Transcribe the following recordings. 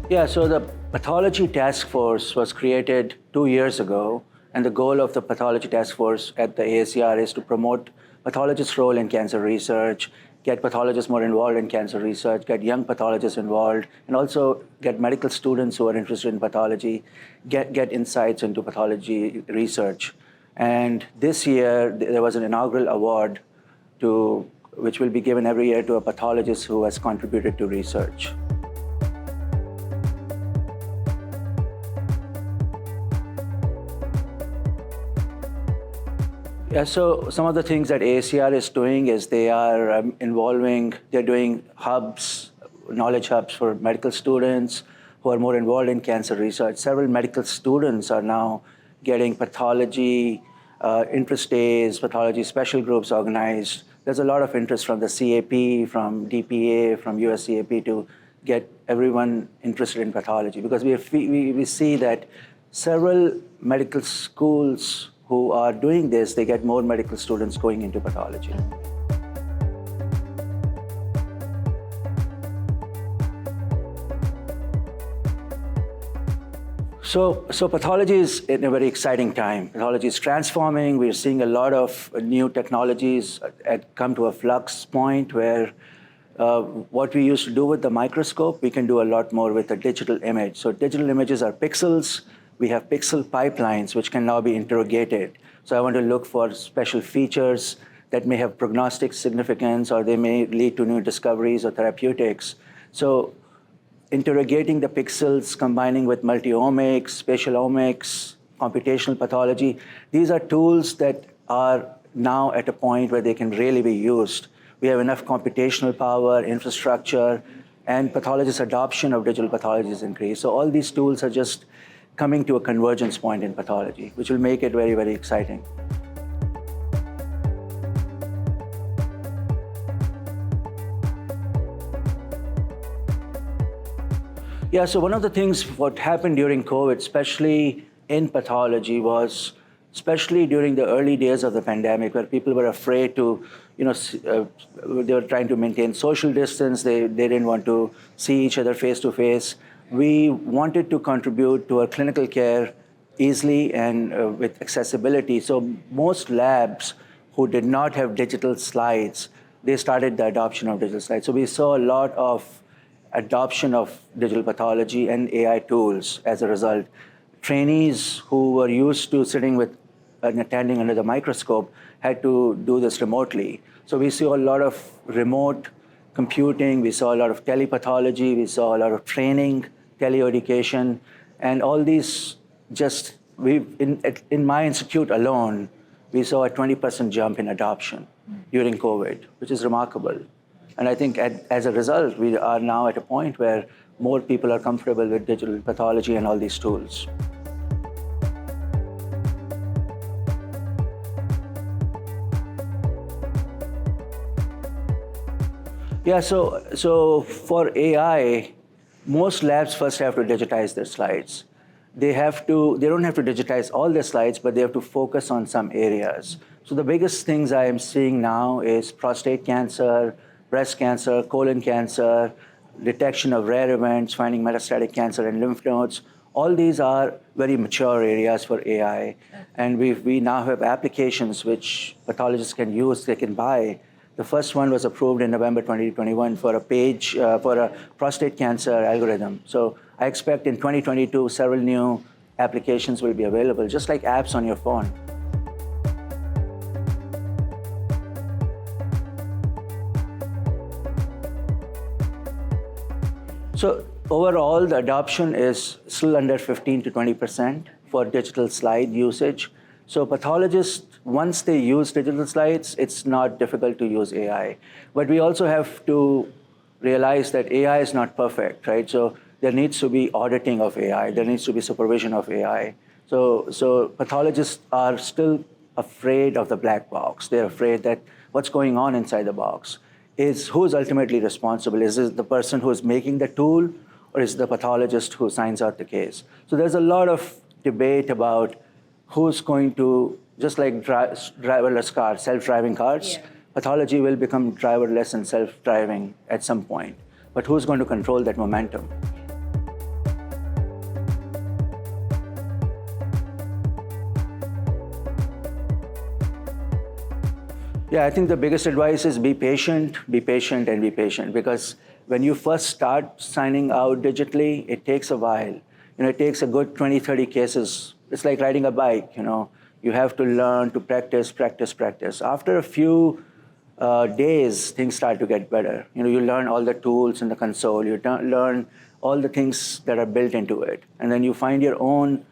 Yeah, so the Pathology Task Force was created 2 years ago, and the goal of the Pathology Task Force at the AACR is to promote pathologists' role in cancer research, get pathologists more involved in cancer research, get young pathologists involved, and also get medical students who are interested in pathology, get insights into pathology research. And this year, there was an inaugural award which will be given every year to a pathologist who has contributed to research. Yeah, so some of the things that AACR is doing is they are they're doing hubs, knowledge hubs for medical students who are more involved in cancer research. Several medical students are now getting pathology interest days, pathology special groups organized. There's a lot of interest from the CAP, from DPA, from USCAP to get everyone interested in pathology, because we see that several medical schools who are doing this, they get more medical students going into pathology. So pathology is in a very exciting time. Pathology is transforming. We're seeing a lot of new technologies come to a flux point where what we used to do with the microscope, we can do a lot more with a digital image. So digital images are pixels. We have pixel pipelines which can now be interrogated. So I want to look for special features that may have prognostic significance, or they may lead to new discoveries or therapeutics. So interrogating the pixels, combining with multi-omics, spatial omics, computational pathology, these are tools that are now at a point where they can really be used. We have enough computational power, infrastructure, and pathologists' adoption of digital pathology has increased. So all these tools are just coming to a convergence point in pathology, which will make it very, very exciting. Yeah, so one of the things what happened during COVID, especially in pathology, was especially during the early days of the pandemic, where people were afraid to, they were trying to maintain social distance, they didn't want to see each other face to face. We wanted to contribute to our clinical care easily and with accessibility. So most labs who did not have digital slides, they started the adoption of digital slides. So we saw a lot of adoption of digital pathology and AI tools as a result. Trainees who were used to sitting with and attending under the microscope had to do this remotely. So we saw a lot of remote computing, we saw a lot of telepathology, we saw a lot of training, teleeducation, and all these in my institute alone, we saw a 20% jump in adoption during COVID, which is remarkable. And I think as a result, we are now at a point where more people are comfortable with digital pathology and all these tools. Yeah, so for AI, most labs first have to digitize their slides. They don't have to digitize all their slides, but they have to focus on some areas. So the biggest things I am seeing now is prostate cancer, breast cancer, colon cancer, detection of rare events, finding metastatic cancer in lymph nodes. All these are very mature areas for AI. And we now have applications which pathologists can use, they can buy. The first one was approved in November 2021 for a prostate cancer algorithm. So I expect in 2022, several new applications will be available, just like apps on your phone. So overall, the adoption is still under 15 to 20% for digital slide usage. So pathologists, once they use digital slides, it's not difficult to use AI. But we also have to realize that AI is not perfect, right? So there needs to be auditing of AI. There needs to be supervision of AI. So pathologists are still afraid of the black box. They're afraid that what's going on inside the box is who's ultimately responsible. Is it the person who's making the tool, or is it the pathologist who signs out the case? So there's a lot of debate about who's going to, just like driverless cars, self-driving cars, pathology will become driverless and self-driving at some point. But who's going to control that momentum? Yeah, I think the biggest advice is be patient, and be patient. Because when you first start signing out digitally, it takes a while. It takes a good 20, 30 cases. It's like riding a bike, You have to learn to practice, practice, practice. After a few days, things start to get better. You learn all the tools in the console. You learn all the things that are built into it. And then you find your own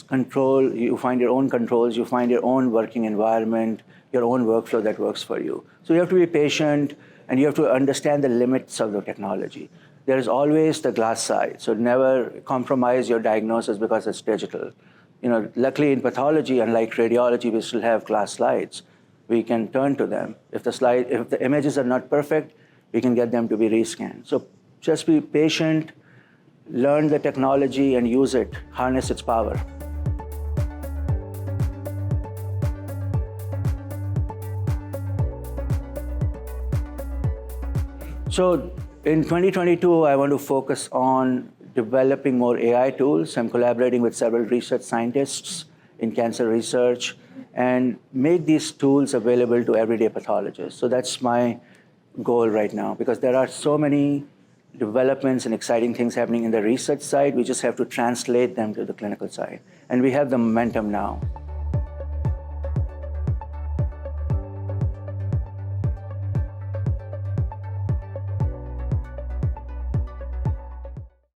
control, you find your own controls, you find your own working environment, your own workflow that works for you. So you have to be patient, and you have to understand the limits of the technology. There is always the glass side, so never compromise your diagnosis because it's digital. Luckily in pathology, unlike radiology, we still have glass slides. We can turn to them. If the images are not perfect, we can get them to be rescanned. So just be patient, learn the technology and use it, harness its power. So in 2022, I want to focus on developing more AI tools. I'm collaborating with several research scientists in cancer research and make these tools available to everyday pathologists. So that's my goal right now, because there are so many developments and exciting things happening in the research side. We just have to translate them to the clinical side. And we have the momentum now.